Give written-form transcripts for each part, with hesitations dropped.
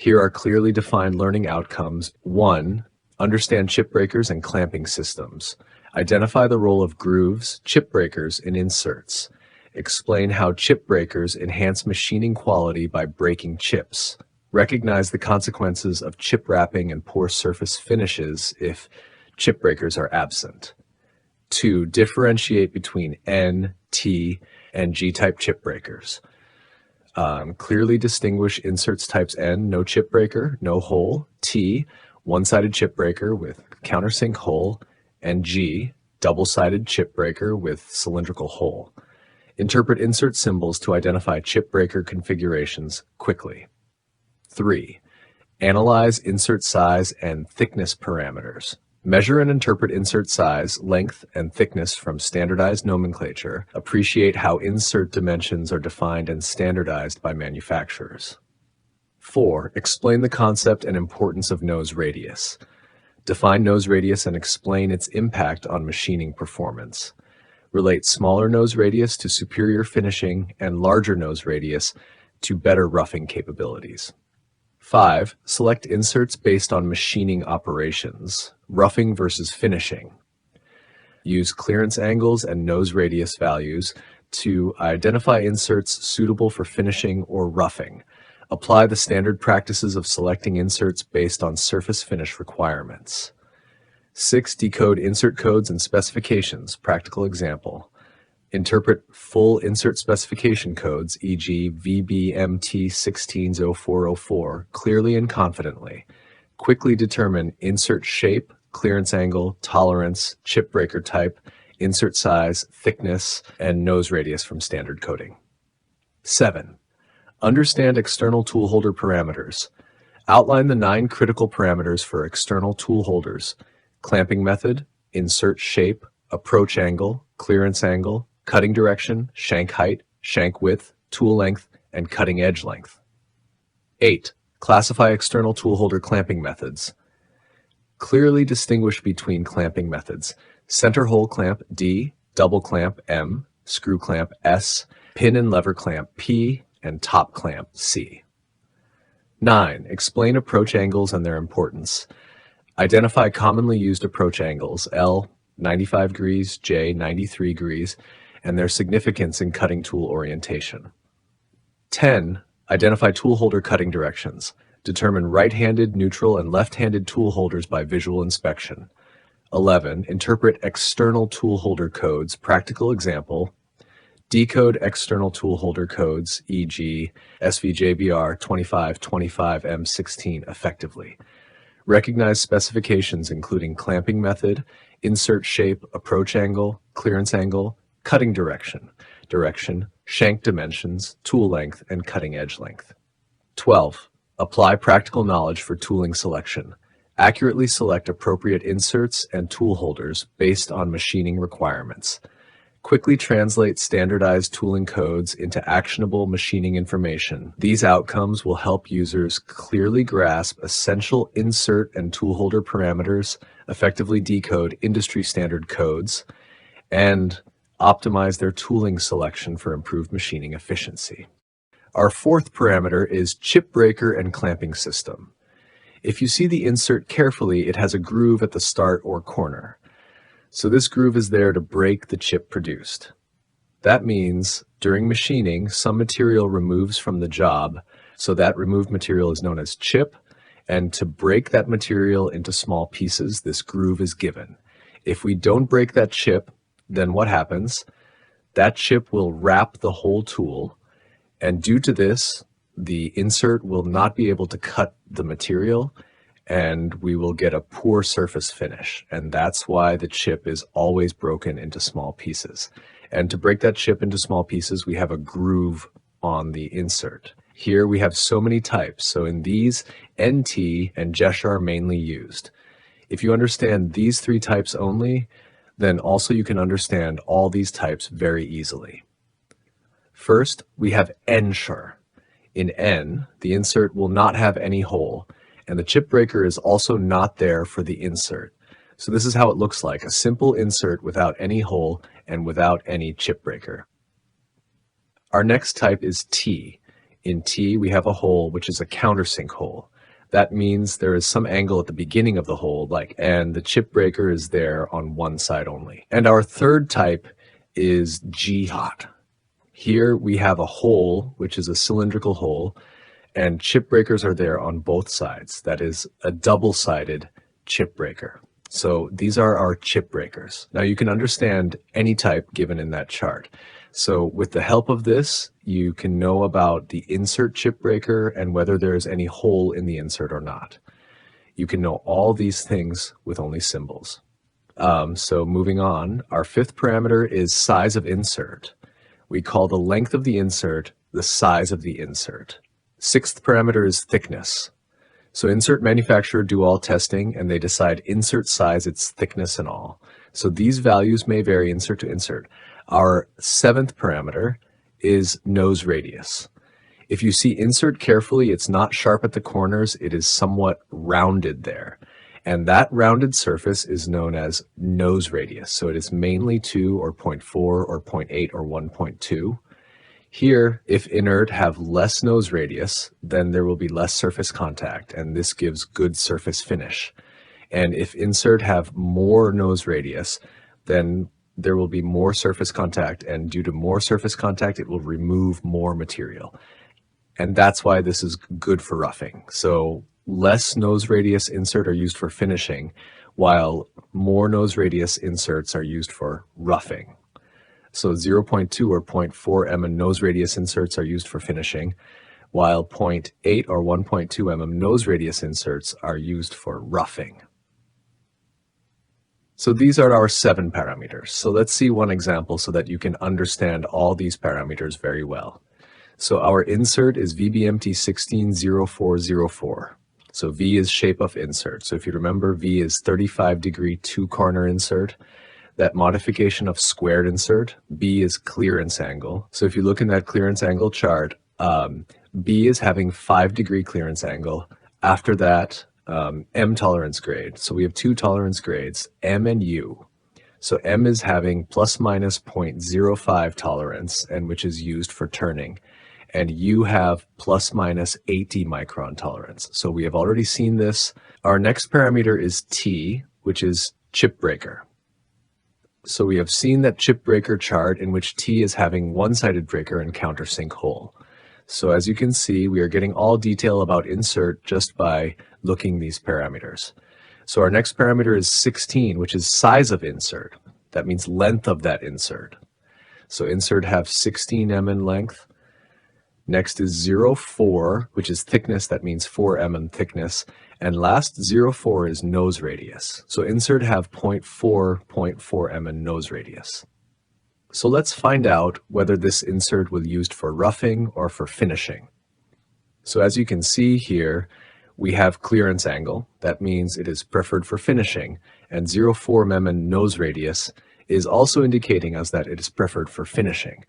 Here are clearly defined learning outcomes. 1. Understand chip breakers and clamping systems. Identify the role of grooves, chip breakers, and inserts. Explain how chip breakers enhance machining quality by breaking chips. Recognize the consequences of chip wrapping and poor surface finishes if chip breakers are absent. 2. Differentiate between N, T, and G-type chip breakers. Clearly distinguish inserts types N, no chip breaker, no hole, T, one-sided chip breaker with countersink hole, and G, double-sided chip breaker with cylindrical hole. Interpret insert symbols to identify chip breaker configurations quickly. 3. Analyze insert size and thickness parameters. Measure and interpret insert size, length, and thickness from standardized nomenclature. Appreciate how insert dimensions are defined and standardized by manufacturers. 4. Explain the concept and importance of nose radius. Define nose radius and explain its impact on machining performance. Relate smaller nose radius to superior finishing and larger nose radius to better roughing capabilities. 5. Select inserts based on machining operations, roughing versus finishing. Use clearance angles and nose radius values to identify inserts suitable for finishing or roughing. Apply the standard practices of selecting inserts based on surface finish requirements. 6. Decode insert codes and specifications. Practical example. Interpret full insert specification codes, e.g. VBMT 160404, clearly and confidently. Quickly determine insert shape, clearance angle, tolerance, chip breaker type, insert size, thickness, and nose radius from standard coding. 7. Understand external tool holder parameters. Outline the 9 critical parameters for external tool holders: clamping method, insert shape, approach angle, clearance angle, cutting direction, shank height, shank width, tool length, and cutting edge length. 8. Classify external tool holder clamping methods. Clearly distinguish between clamping methods: center hole clamp D, double clamp M, screw clamp S, pin and lever clamp P, and top clamp C. 9. Explain approach angles and their importance. Identify commonly used approach angles, L, 95 degrees, J, 93 degrees, and their significance in cutting tool orientation. 10. Identify tool holder cutting directions. Determine right-handed, neutral, and left-handed tool holders by visual inspection. 11. Interpret external tool holder codes. Practical example. Decode external tool holder codes, e.g. SVJBR 2525M16 effectively. Recognize specifications including clamping method, insert shape, approach angle, clearance angle, cutting direction, shank dimensions, tool length, and cutting edge length. 12. Apply practical knowledge for tooling selection. Accurately select appropriate inserts and tool holders based on machining requirements. Quickly translate standardized tooling codes into actionable machining information. These outcomes will help users clearly grasp essential insert and tool holder parameters, effectively decode industry standard codes, and optimize their tooling selection for improved machining efficiency. Our 4th parameter is chip breaker and clamping system. If you see the insert carefully, it has a groove at the start or corner. So this groove is there to break the chip produced. That means during machining, some material removes from the job, so that removed material is known as chip, and to break that material into small pieces, this groove is given. If we don't break that chip, then what happens? That chip will wrap the whole tool, and due to this, the insert will not be able to cut the material, and we will get a poor surface finish. And that's why the chip is always broken into small pieces. And to break that chip into small pieces, we have a groove on the insert. Here we have so many types. So in these, NT and JESH are mainly used. If you understand these 3 types only, then also you can understand all these types very easily. First, we have NSHR. In N, the insert will not have any hole, and the chip breaker is also not there for the insert. So this is how it looks like: a simple insert without any hole and without any chip breaker. Our next type is T. In T, we have a hole, which is a countersink hole. That means there is some angle at the beginning of the hole, and the chip breaker is there on one side only. And our third type is G-hot. Here we have a hole, which is a cylindrical hole, and chip breakers are there on both sides. That is a double-sided chip breaker. So these are our chip breakers. Now you can understand any type given in that chart. So with the help of this, you can know about the insert chip breaker and whether there is any hole in the insert or not. You can know all these things with only symbols. So moving on, our fifth parameter is size of insert. We call the length of the insert the size of the insert. Sixth parameter is thickness. So insert manufacturer do all testing and they decide insert size, its thickness and all. So these values may vary insert to insert. Our seventh parameter is nose radius. If you see insert carefully, it's not sharp at the corners, it is somewhat rounded there. And that rounded surface is known as nose radius. So it is mainly 2 or 0.4 or 0.8 or 1.2. Here, if inert have less nose radius, then there will be less surface contact, and this gives good surface finish. And if insert have more nose radius, then there will be more surface contact, and due to more surface contact, it will remove more material. And that's why this is good for roughing. So less nose radius insert are used for finishing, while more nose radius inserts are used for roughing. So 0.2 or 0.4 mm nose radius inserts are used for finishing, while 0.8 or 1.2 mm nose radius inserts are used for roughing. So these are our 7 parameters. So let's see one example so that you can understand all these parameters very well. So our insert is VBMT 160404. So V is shape of insert. So if you remember, V is 35-degree 2-corner insert. That modification of squared insert, B is clearance angle. So if you look in that clearance angle chart, B is having 5-degree clearance angle. After that, M tolerance grade. So we have 2 tolerance grades, M and U. So M is having plus minus 0.05 tolerance, and which is used for turning. And you have plus minus 80 micron tolerance. So we have already seen this. Our next parameter is T, which is chip breaker. So we have seen that chip breaker chart in which T is having one-sided breaker and countersink hole. So as you can see, we are getting all detail about insert just by looking these parameters. So our next parameter is 16, which is size of insert. That means length of that insert. So insert have 16 mm in length. Next is 0.4, which is thickness. That means 4 mm thickness. And last, 0.4 is nose radius. So insert have 0.4 mm nose radius. So let's find out whether this insert was used for roughing or for finishing. So as you can see here, we have clearance angle. That means it is preferred for finishing. And 0.4 mm nose radius is also indicating us that it is preferred for finishing.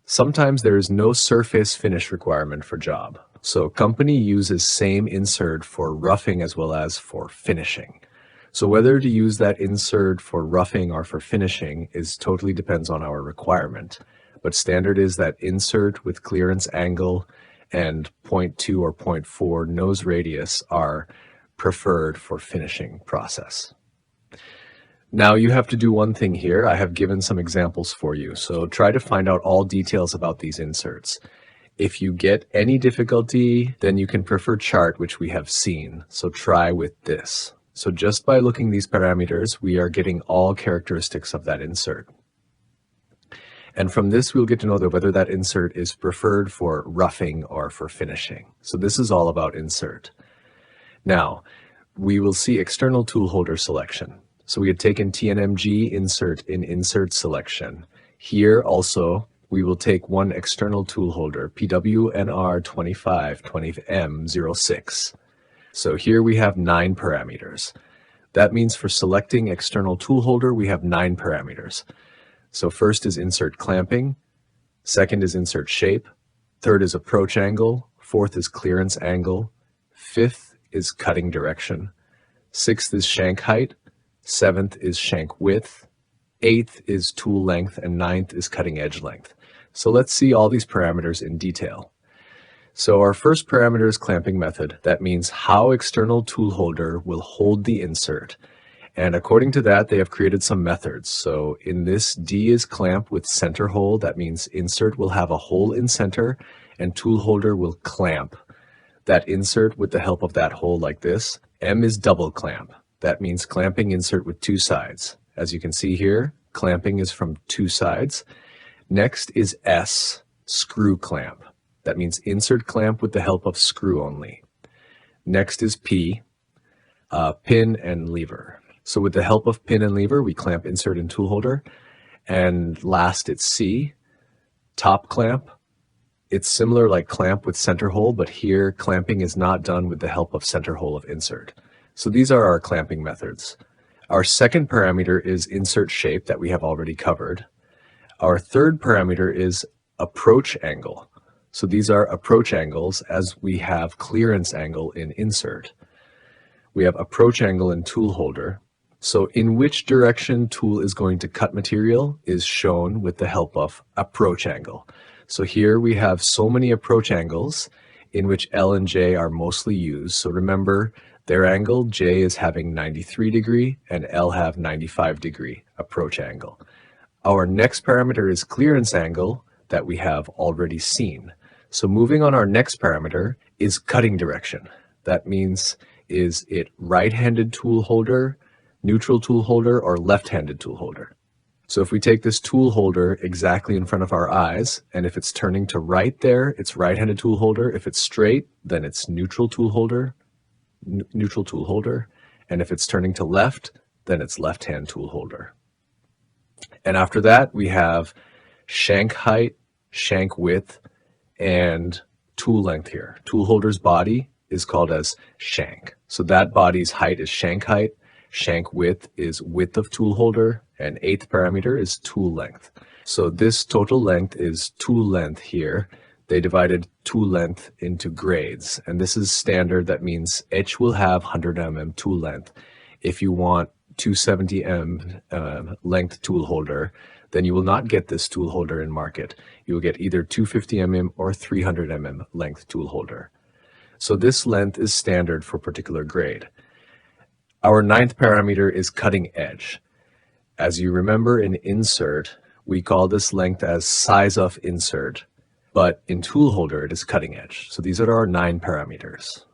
Sometimes there is no surface finish requirement for job. So company uses same insert for roughing as well as for finishing. So whether to use that insert for roughing or for finishing is totally depends on our requirement. But standard is that insert with clearance angle and 0.2 or 0.4 nose radius are preferred for finishing process. Now you have to do one thing here. I have given some examples for you. So try to find out all details about these inserts. If you get any difficulty, then you can prefer chart, which we have seen. So try with this. So just by looking these parameters, we are getting all characteristics of that insert. And from this, we'll get to know whether that insert is preferred for roughing or for finishing. So this is all about insert. Now, we will see external tool holder selection. So we had taken TNMG insert in insert selection. Here also, we will take one external tool holder, PWNR2520M06. So here we have 9 parameters. That means for selecting external tool holder, we have 9 parameters. So first is insert clamping, second is insert shape, third is approach angle, fourth is clearance angle, fifth is cutting direction, sixth is shank height, seventh is shank width, eighth is tool length, and ninth is cutting edge length. So let's see all these parameters in detail. So our first parameter is clamping method. That means how external tool holder will hold the insert. And according to that, they have created some methods. So in this, D is clamp with center hole. That means insert will have a hole in center and tool holder will clamp that insert with the help of that hole like this. M is double clamp. That means clamping insert with two sides. As you can see here, clamping is from two sides. Next is S, screw clamp. That means insert clamp with the help of screw only. Next is P, pin and lever. So with the help of pin and lever, we clamp insert and tool holder. And last, it's C, top clamp. It's similar like clamp with center hole, but here clamping is not done with the help of center hole of insert. So these are our clamping methods. Our second parameter is insert shape that we have already covered. Our third parameter is approach angle. So these are approach angles as we have clearance angle in insert. We have approach angle in tool holder. So in which direction tool is going to cut material is shown with the help of approach angle. So here we have so many approach angles in which L and J are mostly used. So remember their angle, J is having 93 degree and L have 95 degree approach angle. Our next parameter is clearance angle that we have already seen. So moving on, our next parameter is cutting direction. That means is it right-handed tool holder, neutral tool holder, or left-handed tool holder? So if we take this tool holder exactly in front of our eyes, and if it's turning to right there, it's right-handed tool holder. If it's straight, then it's neutral tool holder, and if it's turning to left, then it's left-hand tool holder. And after that, we have shank height, shank width, and tool length here. Tool holder's body is called as shank. So that body's height is shank height, shank width is width of tool holder, and eighth parameter is tool length. So this total length is tool length here. They divided tool length into grades, and this is standard. That means H will have 100 mm tool length. If you want 270 mm length tool holder, then you will not get this tool holder in market. You will get either 250 mm or 300 mm length tool holder. So this length is standard for particular grade. Our ninth parameter is cutting edge. As you remember in insert, we call this length as size of insert, but in tool holder it is cutting edge. So these are our 9 parameters.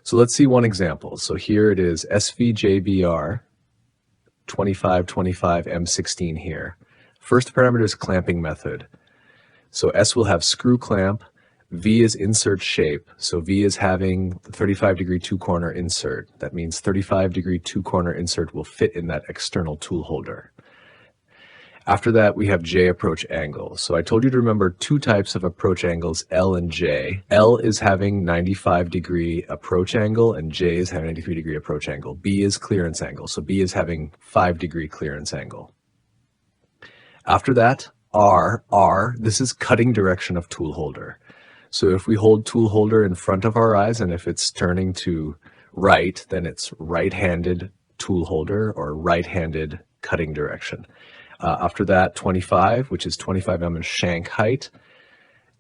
So let's see one example. So here it is SVJBR 2525 M16 here. First parameter is clamping method. So S will have screw clamp. V is insert shape. So V is having 35 degree two corner insert. That means 35 degree two corner insert will fit in that external tool holder. After that, we have J approach angle. So I told you to remember two types of approach angles, L and J. L is having 95 degree approach angle and J is having 93 degree approach angle. B is clearance angle. So B is having 5 degree clearance angle. After that, R, this is cutting direction of tool holder. So if we hold tool holder in front of our eyes and if it's turning to right, then it's right-handed tool holder or right-handed cutting direction. After that, 25, which is 25 mm shank height.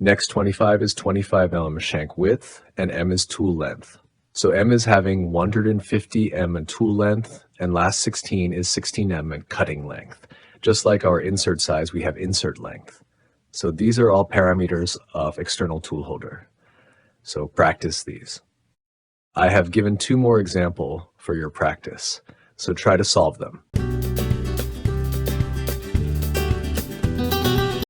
Next 25 is 25 mm shank width, and M is tool length. So M is having 150 mm in tool length, and last 16 is 16 mm in cutting length. Just like our insert size, we have insert length. So these are all parameters of external tool holder. So practice these. I have given 2 more examples for your practice, so try to solve them.